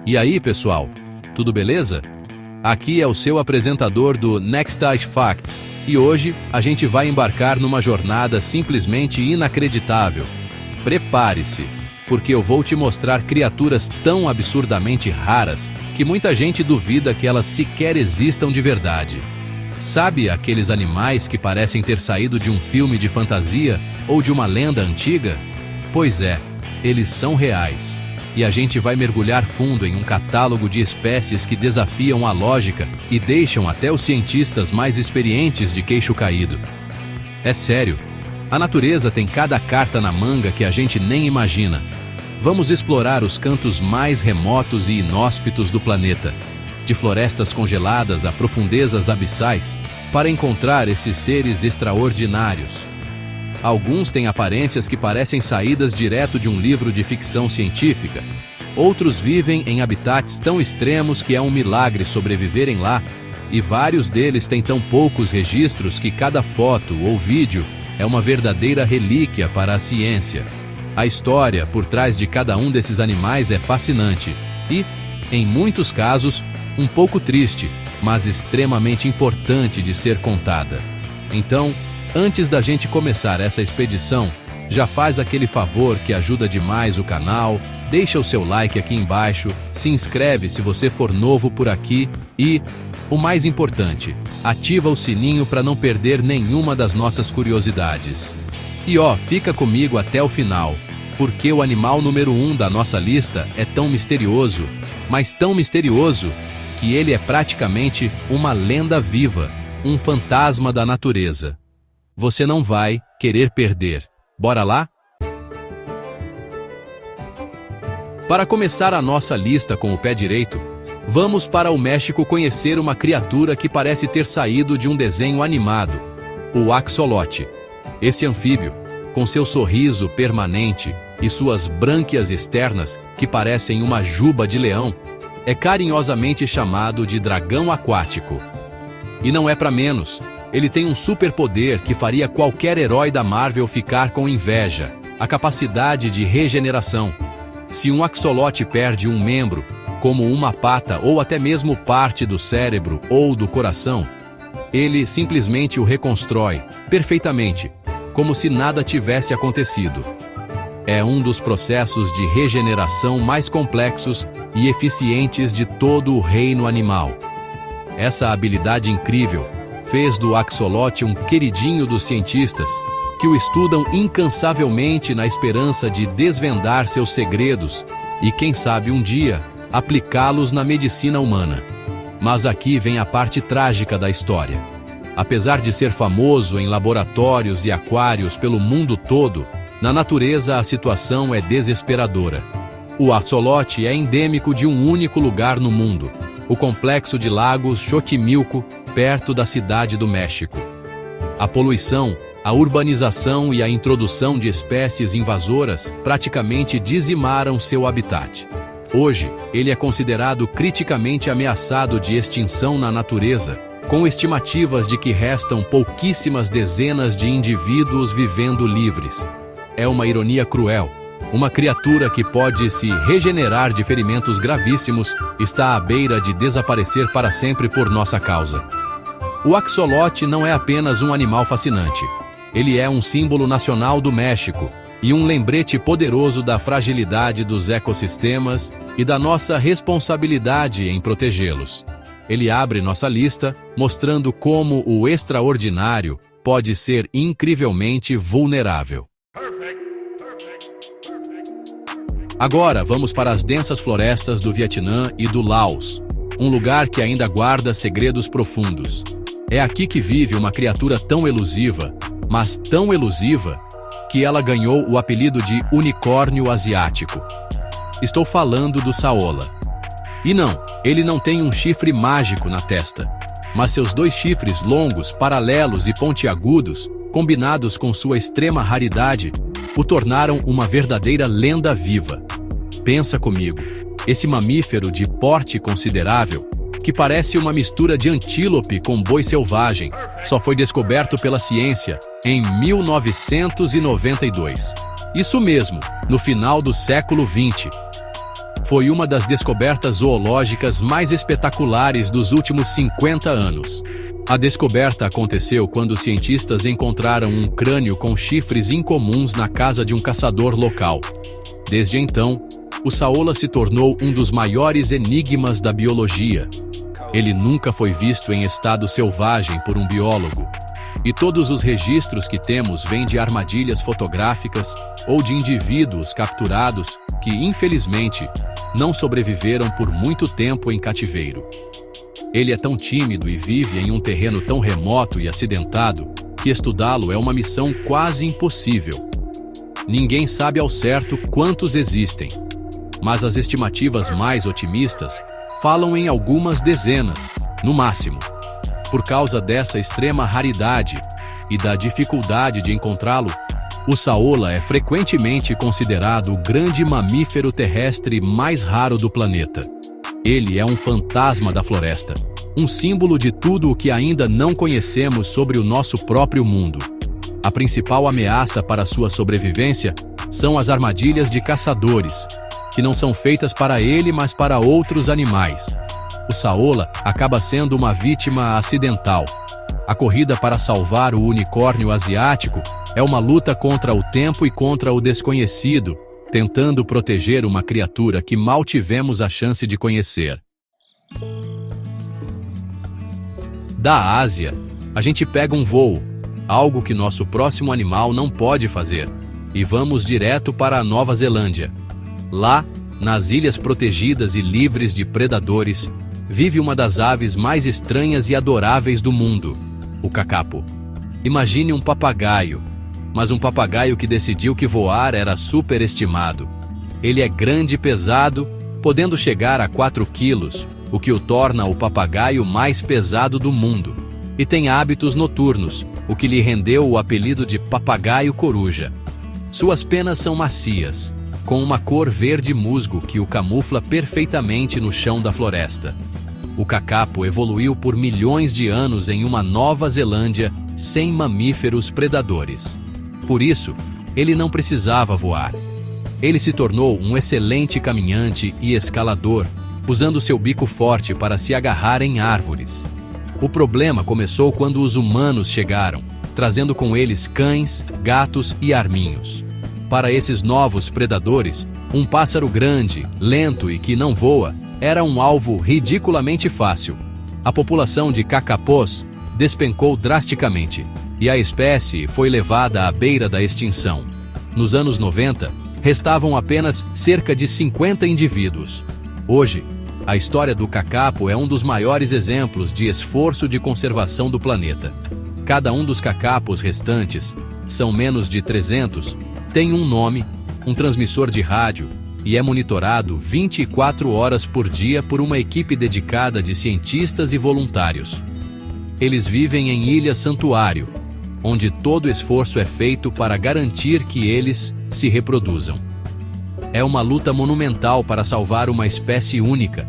E aí, pessoal? Tudo beleza? Aqui é o seu apresentador do Nextage Facts, e hoje a gente vai embarcar numa jornada simplesmente inacreditável. Prepare-se, porque eu vou te mostrar criaturas tão absurdamente raras que muita gente duvida que elas sequer existam de verdade. Sabe aqueles animais que parecem ter saído de um filme de fantasia ou de uma lenda antiga? Pois é, eles são reais. E a gente vai mergulhar fundo em um catálogo de espécies que desafiam a lógica e deixam até os cientistas mais experientes de queixo caído. É sério, a natureza tem cada carta na manga que a gente nem imagina. Vamos explorar os cantos mais remotos e inóspitos do planeta, de florestas congeladas a profundezas abissais, para encontrar esses seres extraordinários. Alguns têm aparências que parecem saídas direto de um livro de ficção científica. Outros vivem em habitats tão extremos que é um milagre sobreviverem lá, e vários deles têm tão poucos registros que cada foto ou vídeo é uma verdadeira relíquia para a ciência. A história por trás de cada um desses animais é fascinante e, em muitos casos, um pouco triste, mas extremamente importante de ser contada. Então, antes da gente começar essa expedição, já faz aquele favor que ajuda demais o canal, deixa o seu like aqui embaixo, se inscreve se você for novo por aqui e, o mais importante, ativa o sininho para não perder nenhuma das nossas curiosidades. E fica comigo até o final, porque o animal número 1 da nossa lista é tão misterioso, mas tão misterioso, que ele é praticamente uma lenda viva, um fantasma da natureza. Você não vai querer perder. Bora lá? Para começar a nossa lista com o pé direito, vamos para o México conhecer uma criatura que parece ter saído de um desenho animado, o axolote. Esse anfíbio, com seu sorriso permanente e suas brânquias externas que parecem uma juba de leão, é carinhosamente chamado de dragão aquático. E não é para menos. Ele tem um superpoder que faria qualquer herói da Marvel ficar com inveja: a capacidade de regeneração. Se um axolote perde um membro, como uma pata ou até mesmo parte do cérebro ou do coração, ele simplesmente o reconstrói perfeitamente, como se nada tivesse acontecido. É um dos processos de regeneração mais complexos e eficientes de todo o reino animal. Essa habilidade incrível fez do axolote um queridinho dos cientistas, que o estudam incansavelmente na esperança de desvendar seus segredos e, quem sabe um dia, aplicá-los na medicina humana. Mas aqui vem a parte trágica da história. Apesar de ser famoso em laboratórios e aquários pelo mundo todo, na natureza a situação é desesperadora. O axolote é endêmico de um único lugar no mundo, o complexo de lagos Xochimilco, perto da cidade do México. A poluição, a urbanização e a introdução de espécies invasoras praticamente dizimaram seu habitat. Hoje, ele é considerado criticamente ameaçado de extinção na natureza, com estimativas de que restam pouquíssimas dezenas de indivíduos vivendo livres. É uma ironia cruel. Uma criatura que pode se regenerar de ferimentos gravíssimos está à beira de desaparecer para sempre por nossa causa. O axolote não é apenas um animal fascinante. Ele é um símbolo nacional do México e um lembrete poderoso da fragilidade dos ecossistemas e da nossa responsabilidade em protegê-los. Ele abre nossa lista, mostrando como o extraordinário pode ser incrivelmente vulnerável. Agora vamos para as densas florestas do Vietnã e do Laos, um lugar que ainda guarda segredos profundos. É aqui que vive uma criatura tão elusiva, mas tão elusiva, que ela ganhou o apelido de unicórnio asiático. Estou falando do saola. E não, ele não tem um chifre mágico na testa, mas seus 2 chifres longos, paralelos e pontiagudos, combinados com sua extrema raridade, o tornaram uma verdadeira lenda viva. Pensa comigo, esse mamífero de porte considerável, que parece uma mistura de antílope com boi selvagem, só foi descoberto pela ciência em 1992. Isso mesmo, no final do século XX. foi uma das descobertas zoológicas mais espetaculares dos últimos 50 anos. A descoberta aconteceu quando cientistas encontraram um crânio com chifres incomuns na casa de um caçador local. Desde então, o saola se tornou um dos maiores enigmas da biologia. Ele nunca foi visto em estado selvagem por um biólogo. E todos os registros que temos vêm de armadilhas fotográficas ou de indivíduos capturados que, infelizmente, não sobreviveram por muito tempo em cativeiro. Ele é tão tímido e vive em um terreno tão remoto e acidentado que estudá-lo é uma missão quase impossível. Ninguém sabe ao certo quantos existem, mas as estimativas mais otimistas falam em algumas dezenas, no máximo. Por causa dessa extrema raridade e da dificuldade de encontrá-lo, o saola é frequentemente considerado o grande mamífero terrestre mais raro do planeta. Ele é um fantasma da floresta, um símbolo de tudo o que ainda não conhecemos sobre o nosso próprio mundo. A principal ameaça para sua sobrevivência são as armadilhas de caçadores, que não são feitas para ele, mas para outros animais. O saola acaba sendo uma vítima acidental. A corrida para salvar o unicórnio asiático é uma luta contra o tempo e contra o desconhecido, tentando proteger uma criatura que mal tivemos a chance de conhecer. Da Ásia, a gente pega um voo, algo que nosso próximo animal não pode fazer, e vamos direto para a Nova Zelândia. Lá, nas ilhas protegidas e livres de predadores, vive uma das aves mais estranhas e adoráveis do mundo, o kakapo. Imagine um papagaio, mas um papagaio que decidiu que voar era superestimado. Ele é grande e pesado, podendo chegar a 4 quilos, o que o torna o papagaio mais pesado do mundo. E tem hábitos noturnos, o que lhe rendeu o apelido de papagaio coruja. Suas penas são macias, com uma cor verde musgo que o camufla perfeitamente no chão da floresta. O kakapo evoluiu por milhões de anos em uma Nova Zelândia sem mamíferos predadores. Por isso, ele não precisava voar. Ele se tornou um excelente caminhante e escalador, usando seu bico forte para se agarrar em árvores. O problema começou quando os humanos chegaram, trazendo com eles cães, gatos e arminhos. Para esses novos predadores, um pássaro grande, lento e que não voa era um alvo ridiculamente fácil. A população de kakapós despencou drasticamente e a espécie foi levada à beira da extinção. Nos anos 90, restavam apenas cerca de 50 indivíduos. Hoje, a história do kakapo é um dos maiores exemplos de esforço de conservação do planeta. Cada um dos kakapos restantes, são menos de 300, tem um nome, um transmissor de rádio e é monitorado 24 horas por dia por uma equipe dedicada de cientistas e voluntários. Eles vivem em ilha santuário, onde todo esforço é feito para garantir que eles se reproduzam. É uma luta monumental para salvar uma espécie única,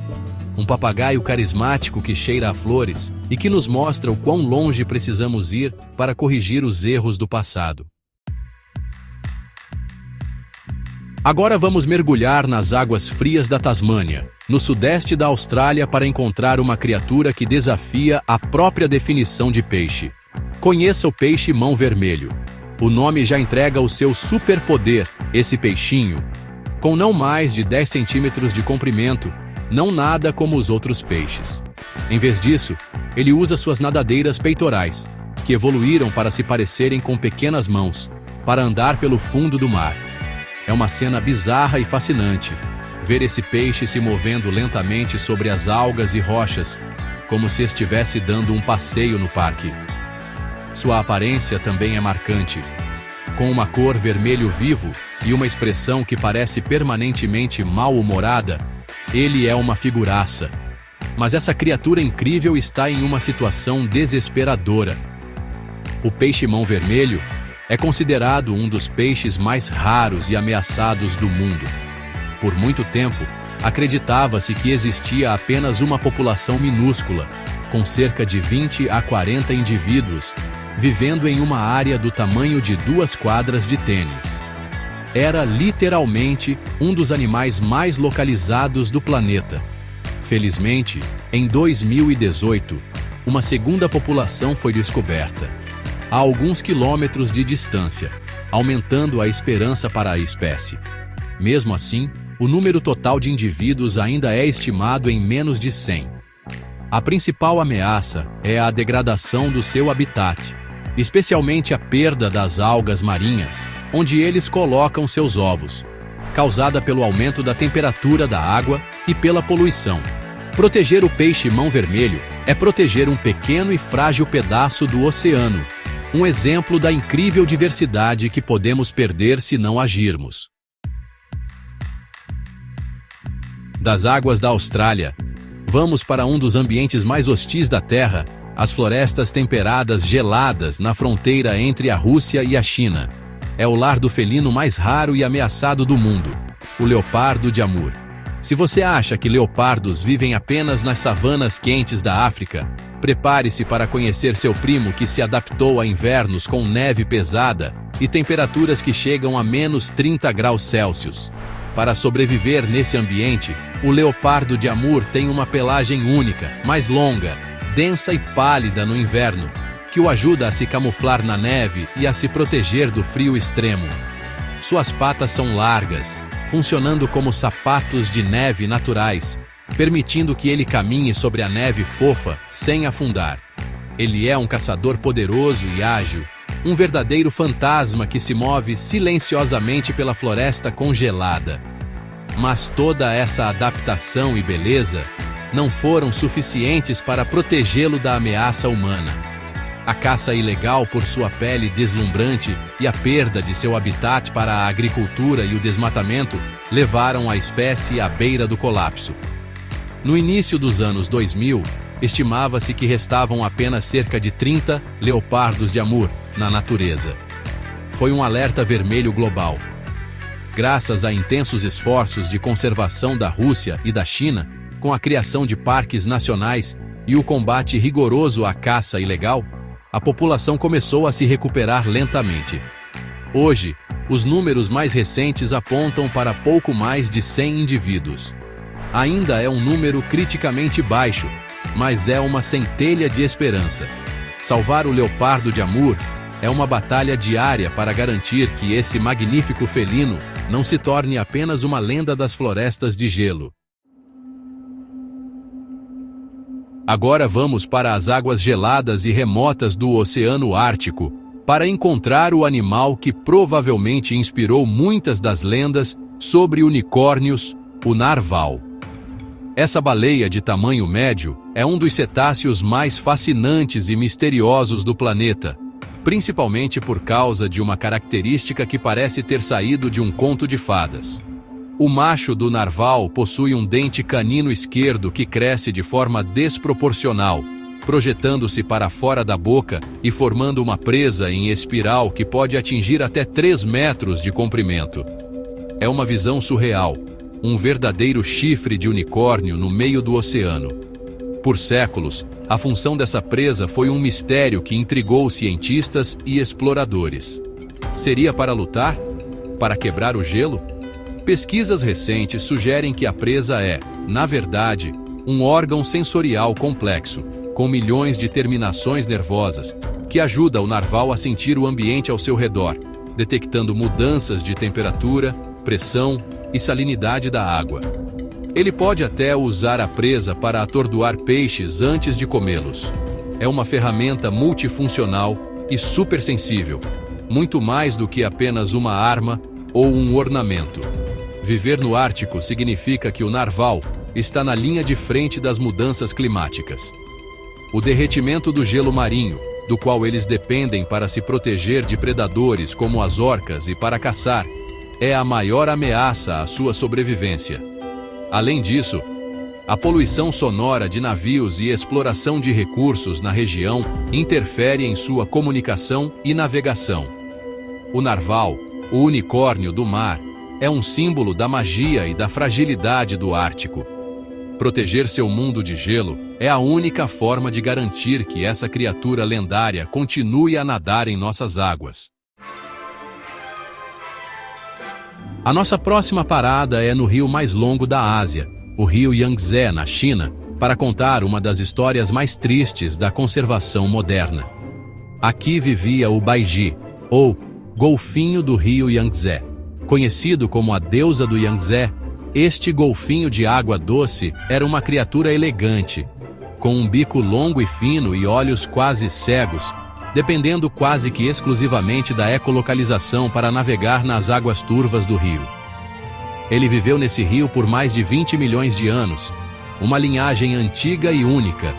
um papagaio carismático que cheira a flores e que nos mostra o quão longe precisamos ir para corrigir os erros do passado. Agora vamos mergulhar nas águas frias da Tasmânia, no sudeste da Austrália, para encontrar uma criatura que desafia a própria definição de peixe. Conheça o peixe-mão vermelho. O nome já entrega o seu superpoder, esse peixinho. Com não mais de 10 centímetros de comprimento, não nada como os outros peixes. Em vez disso, ele usa suas nadadeiras peitorais, que evoluíram para se parecerem com pequenas mãos, para andar pelo fundo do mar. É uma cena bizarra e fascinante, ver esse peixe se movendo lentamente sobre as algas e rochas, como se estivesse dando um passeio no parque. Sua aparência também é marcante, com uma cor vermelho vivo e uma expressão que parece permanentemente mal-humorada. Ele é uma figuraça. Mas essa criatura incrível está em uma situação desesperadora. O peixe-mão vermelho é considerado um dos peixes mais raros e ameaçados do mundo. Por muito tempo, acreditava-se que existia apenas uma população minúscula, com cerca de 20 a 40 indivíduos, vivendo em uma área do tamanho de 2 quadras de tênis. era literalmente um dos animais mais localizados do planeta. Felizmente, em 2018, uma segunda população foi descoberta, a alguns quilômetros de distância, aumentando a esperança para a espécie. Mesmo assim, o número total de indivíduos ainda é estimado em menos de 100. A principal ameaça é a degradação do seu habitat, especialmente a perda das algas marinhas, onde eles colocam seus ovos, causada pelo aumento da temperatura da água e pela poluição. Proteger o peixe-mão vermelho é proteger um pequeno e frágil pedaço do oceano, um exemplo da incrível diversidade que podemos perder se não agirmos. Das águas da Austrália, vamos para um dos ambientes mais hostis da Terra, as florestas temperadas geladas na fronteira entre a Rússia e a China. É o lar do felino mais raro e ameaçado do mundo, o leopardo de Amur. Se você acha que leopardos vivem apenas nas savanas quentes da África, prepare-se para conhecer seu primo que se adaptou a invernos com neve pesada e temperaturas que chegam a menos 30 graus Celsius. Para sobreviver nesse ambiente, o leopardo de Amur tem uma pelagem única, mais longa, densa e pálida no inverno, que o ajuda a se camuflar na neve e a se proteger do frio extremo. Suas patas são largas, funcionando como sapatos de neve naturais, permitindo que ele caminhe sobre a neve fofa sem afundar. Ele é um caçador poderoso e ágil, um verdadeiro fantasma que se move silenciosamente pela floresta congelada. Mas toda essa adaptação e beleza não foram suficientes para protegê-lo da ameaça humana. A caça ilegal por sua pele deslumbrante e a perda de seu habitat para a agricultura e o desmatamento levaram a espécie à beira do colapso. No início dos anos 2000, estimava-se que restavam apenas cerca de 30 leopardos de Amur na natureza. Foi um alerta vermelho global. Graças a intensos esforços de conservação da Rússia e da China, com a criação de parques nacionais e o combate rigoroso à caça ilegal, a população começou a se recuperar lentamente. Hoje, os números mais recentes apontam para pouco mais de 100 indivíduos. Ainda é um número criticamente baixo, mas é uma centelha de esperança. Salvar o leopardo de Amur é uma batalha diária para garantir que esse magnífico felino não se torne apenas uma lenda das florestas de gelo. Agora vamos para as águas geladas e remotas do Oceano Ártico, para encontrar o animal que provavelmente inspirou muitas das lendas sobre unicórnios, o narval. Essa baleia de tamanho médio é um dos cetáceos mais fascinantes e misteriosos do planeta, principalmente por causa de uma característica que parece ter saído de um conto de fadas. O macho do narval possui um dente canino esquerdo que cresce de forma desproporcional, projetando-se para fora da boca e formando uma presa em espiral que pode atingir até 3 metros de comprimento. É uma visão surreal, um verdadeiro chifre de unicórnio no meio do oceano. Por séculos, a função dessa presa foi um mistério que intrigou cientistas e exploradores. Seria para lutar? Para quebrar o gelo? Pesquisas recentes sugerem que a presa é, na verdade, um órgão sensorial complexo, com milhões de terminações nervosas, que ajuda o narval a sentir o ambiente ao seu redor, detectando mudanças de temperatura, pressão e salinidade da água. Ele pode até usar a presa para atordoar peixes antes de comê-los. É uma ferramenta multifuncional e supersensível, muito mais do que apenas uma arma ou um ornamento. Viver no Ártico significa que o narval está na linha de frente das mudanças climáticas. O derretimento do gelo marinho, do qual eles dependem para se proteger de predadores como as orcas e para caçar, é a maior ameaça à sua sobrevivência. Além disso, a poluição sonora de navios e exploração de recursos na região interfere em sua comunicação e navegação. O narval, o unicórnio do mar, é um símbolo da magia e da fragilidade do Ártico. Proteger seu mundo de gelo é a única forma de garantir que essa criatura lendária continue a nadar em nossas águas. A nossa próxima parada é no rio mais longo da Ásia, o rio Yangtze, na China, para contar uma das histórias mais tristes da conservação moderna. Aqui vivia o Baiji, ou golfinho do rio Yangtze. Conhecido como a deusa do Yangtze, este golfinho de água doce era uma criatura elegante, com um bico longo e fino e olhos quase cegos, dependendo quase que exclusivamente da ecolocalização para navegar nas águas turvas do rio. Ele viveu nesse rio por mais de 20 milhões de anos, uma linhagem antiga e única.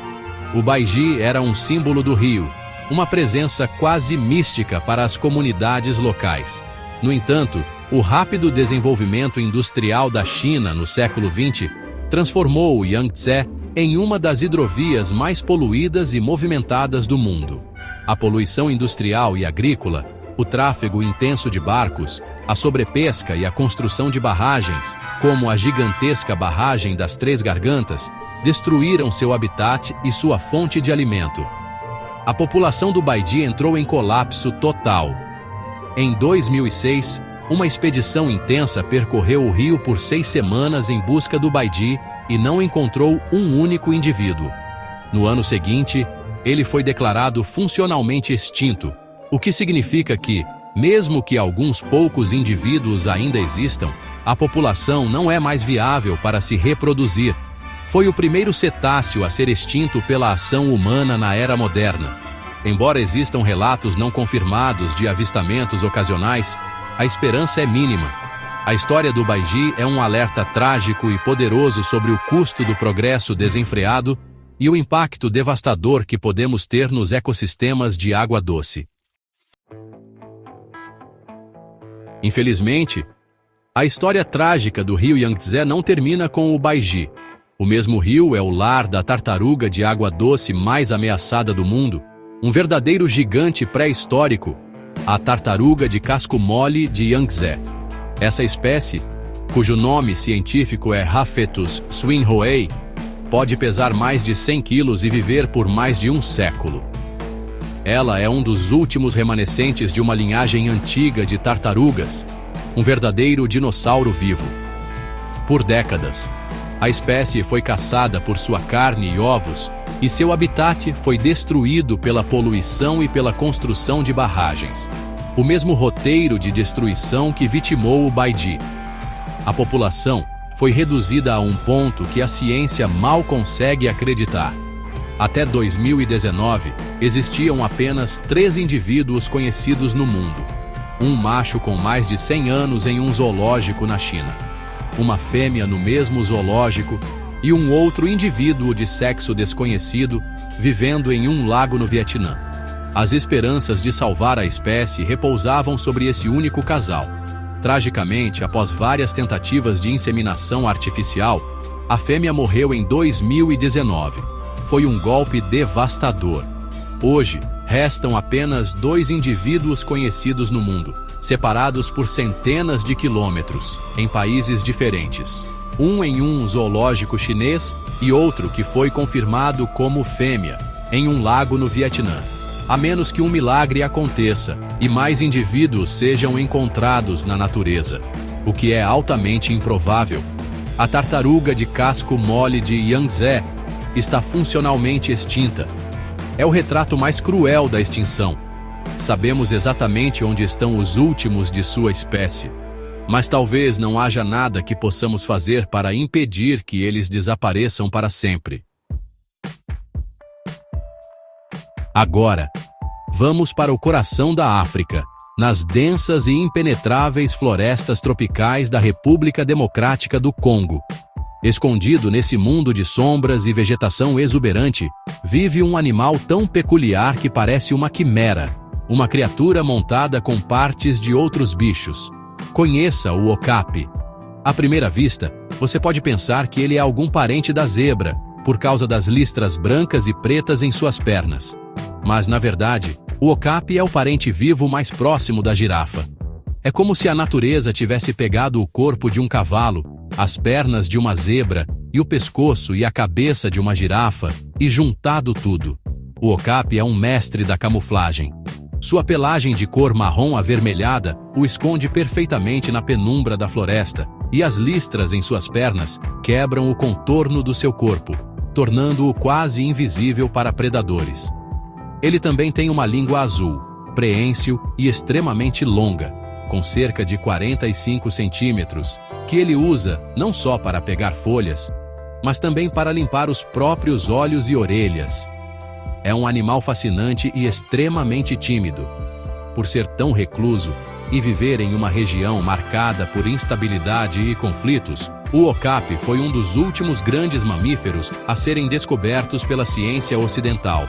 O Baiji era um símbolo do rio, uma presença quase mística para as comunidades locais. No entanto, o rápido desenvolvimento industrial da China no século XX transformou o Yangtze em uma das hidrovias mais poluídas e movimentadas do mundo. A poluição industrial e agrícola, o tráfego intenso de barcos, a sobrepesca e a construção de barragens, como a gigantesca barragem das Três Gargantas, destruíram seu habitat e sua fonte de alimento. A população do Baiji entrou em colapso total. Em 2006, uma expedição intensa percorreu o rio por 6 semanas em busca do Baiji e não encontrou um único indivíduo. No ano seguinte, ele foi declarado funcionalmente extinto, o que significa que, mesmo que alguns poucos indivíduos ainda existam, a população não é mais viável para se reproduzir. Foi o primeiro cetáceo a ser extinto pela ação humana na era moderna. Embora existam relatos não confirmados de avistamentos ocasionais, a esperança é mínima. A história do Baiji é um alerta trágico e poderoso sobre o custo do progresso desenfreado e o impacto devastador que podemos ter nos ecossistemas de água doce. Infelizmente, a história trágica do rio Yangtze não termina com o Baiji. O mesmo rio é o lar da tartaruga de água doce mais ameaçada do mundo, um verdadeiro gigante pré-histórico, a tartaruga de casco mole de Yangtze. Essa espécie, cujo nome científico é Rhaphetus swinhoei, pode pesar mais de 100 quilos e viver por mais de um século. Ela é um dos últimos remanescentes de uma linhagem antiga de tartarugas, um verdadeiro dinossauro vivo. Por décadas, a espécie foi caçada por sua carne e ovos, e seu habitat foi destruído pela poluição e pela construção de barragens. O mesmo roteiro de destruição que vitimou o Baiji. A população foi reduzida a um ponto que a ciência mal consegue acreditar. Até 2019, existiam apenas 3 indivíduos conhecidos no mundo. Um macho com mais de 100 anos em um zoológico na China, uma fêmea no mesmo zoológico e um outro indivíduo de sexo desconhecido vivendo em um lago no Vietnã. As esperanças de salvar a espécie repousavam sobre esse único casal. Tragicamente, após várias tentativas de inseminação artificial, a fêmea morreu em 2019. Foi um golpe devastador. Hoje, restam apenas 2 indivíduos conhecidos no mundo, separados por centenas de quilômetros, em países diferentes. Um em um zoológico chinês e outro que foi confirmado como fêmea, em um lago no Vietnã. A menos que um milagre aconteça e mais indivíduos sejam encontrados na natureza, o que é altamente improvável, a tartaruga de casco mole de Yangtze está funcionalmente extinta. É o retrato mais cruel da extinção. Sabemos exatamente onde estão os últimos de sua espécie, mas talvez não haja nada que possamos fazer para impedir que eles desapareçam para sempre. Agora, vamos para o coração da África, nas densas e impenetráveis florestas tropicais da República Democrática do Congo. Escondido nesse mundo de sombras e vegetação exuberante, vive um animal tão peculiar que parece uma quimera, uma criatura montada com partes de outros bichos. Conheça o okapi. À primeira vista, você pode pensar que ele é algum parente da zebra, por causa das listras brancas e pretas em suas pernas. Mas, na verdade, o okapi é o parente vivo mais próximo da girafa. É como se a natureza tivesse pegado o corpo de um cavalo, as pernas de uma zebra e o pescoço e a cabeça de uma girafa e juntado tudo. O okapi é um mestre da camuflagem. Sua pelagem de cor marrom avermelhada o esconde perfeitamente na penumbra da floresta, e as listras em suas pernas quebram o contorno do seu corpo, tornando-o quase invisível para predadores. Ele também tem uma língua azul, preensil e extremamente longa, com cerca de 45 centímetros, que ele usa não só para pegar folhas, mas também para limpar os próprios olhos e orelhas. É um animal fascinante e extremamente tímido. Por ser tão recluso e viver em uma região marcada por instabilidade e conflitos, o okapi foi um dos últimos grandes mamíferos a serem descobertos pela ciência ocidental,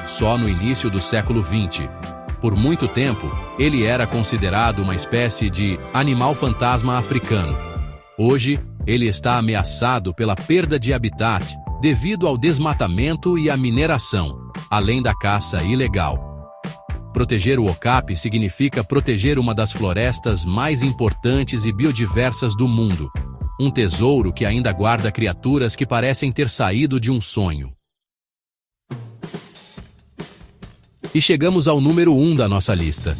só no início do século XX. Por muito tempo, ele era considerado uma espécie de animal fantasma africano. Hoje, ele está ameaçado pela perda de habitat devido ao desmatamento e à mineração, além da caça ilegal. Proteger o okapi significa proteger uma das florestas mais importantes e biodiversas do mundo, um tesouro que ainda guarda criaturas que parecem ter saído de um sonho. E chegamos ao número 1 da nossa lista.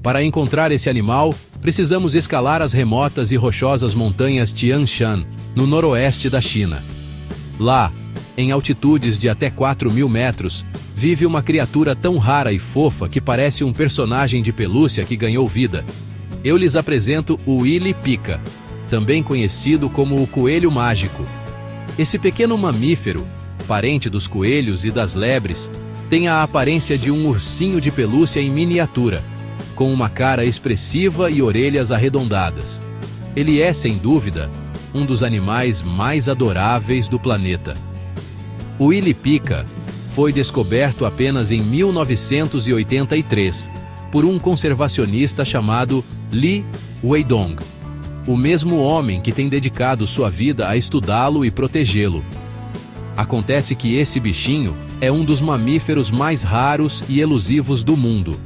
Para encontrar esse animal, precisamos escalar as remotas e rochosas montanhas Tian Shan, no noroeste da China. Lá, em altitudes de até 4.000 metros, vive uma criatura tão rara e fofa que parece um personagem de pelúcia que ganhou vida. Eu lhes apresento o Willy Pika, também conhecido como o coelho mágico. Esse pequeno mamífero, parente dos coelhos e das lebres, tem a aparência de um ursinho de pelúcia em miniatura, com uma cara expressiva e orelhas arredondadas. Ele é, sem dúvida, um dos animais mais adoráveis do planeta. O Willy Pika foi descoberto apenas em 1983 por um conservacionista chamado Li Weidong, o mesmo homem que tem dedicado sua vida a estudá-lo e protegê-lo. Acontece que esse bichinho é um dos mamíferos mais raros e elusivos do mundo.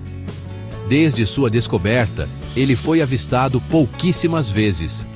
Desde sua descoberta, ele foi avistado pouquíssimas vezes.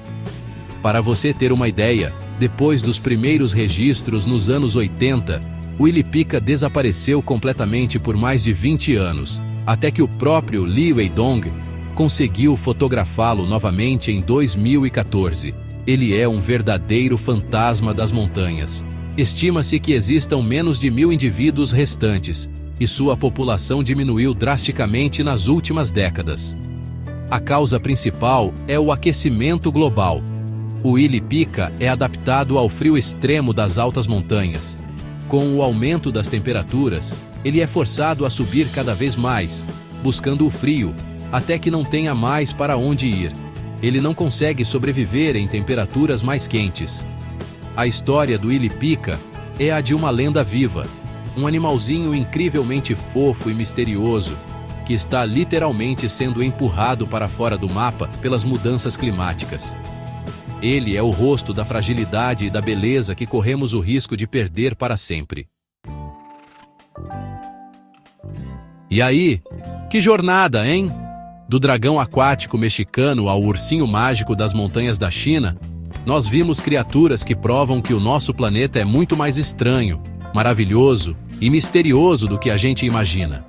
Para você ter uma ideia, depois dos primeiros registros nos anos 80, o Willy Pika desapareceu completamente por mais de 20 anos, até que o próprio Li Weidong conseguiu fotografá-lo novamente em 2014. Ele é um verdadeiro fantasma das montanhas. Estima-se que existam menos de 1.000 indivíduos restantes, e sua população diminuiu drasticamente nas últimas décadas. A causa principal é o aquecimento global. O Willy Pika é adaptado ao frio extremo das altas montanhas. Com o aumento das temperaturas, ele é forçado a subir cada vez mais, buscando o frio, até que não tenha mais para onde ir. Ele não consegue sobreviver em temperaturas mais quentes. A história do Willy Pika é a de uma lenda viva, um animalzinho incrivelmente fofo e misterioso, que está literalmente sendo empurrado para fora do mapa pelas mudanças climáticas. Ele é o rosto da fragilidade e da beleza que corremos o risco de perder para sempre. E aí, que jornada, hein? Do dragão aquático mexicano ao ursinho mágico das montanhas da China, nós vimos criaturas que provam que o nosso planeta é muito mais estranho, maravilhoso e misterioso do que a gente imagina.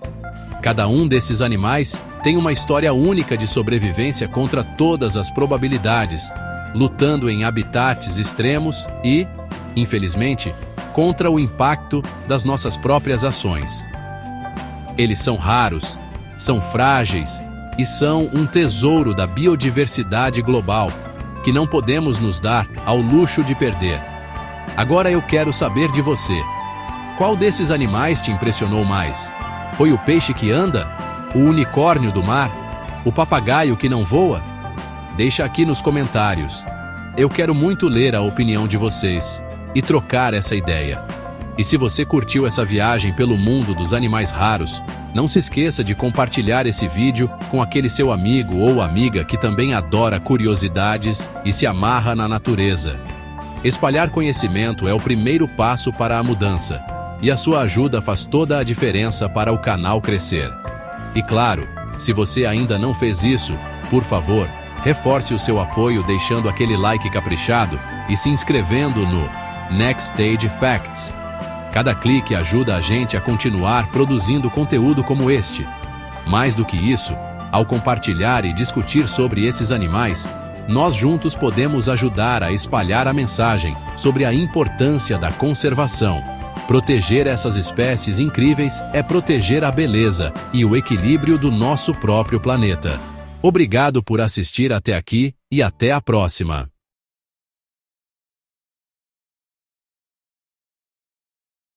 Cada um desses animais tem uma história única de sobrevivência contra todas as probabilidades, lutando em habitats extremos e, infelizmente, contra o impacto das nossas próprias ações. Eles são raros, são frágeis e são um tesouro da biodiversidade global que não podemos nos dar ao luxo de perder. Agora eu quero saber de você. Qual desses animais te impressionou mais? Foi o peixe que anda? O unicórnio do mar? O papagaio que não voa? Deixa aqui nos comentários. Eu quero muito ler a opinião de vocês e trocar essa ideia. E se você curtiu essa viagem pelo mundo dos animais raros, não se esqueça de compartilhar esse vídeo com aquele seu amigo ou amiga que também adora curiosidades e se amarra na natureza. Espalhar conhecimento é o primeiro passo para a mudança, e a sua ajuda faz toda a diferença para o canal crescer. E claro, se você ainda não fez isso, por favor, reforce o seu apoio deixando aquele like caprichado e se inscrevendo no Next Stage Facts. Cada clique ajuda a gente a continuar produzindo conteúdo como este. Mais do que isso, ao compartilhar e discutir sobre esses animais, nós juntos podemos ajudar a espalhar a mensagem sobre a importância da conservação. Proteger essas espécies incríveis é proteger a beleza e o equilíbrio do nosso próprio planeta. Obrigado por assistir até aqui e até a próxima!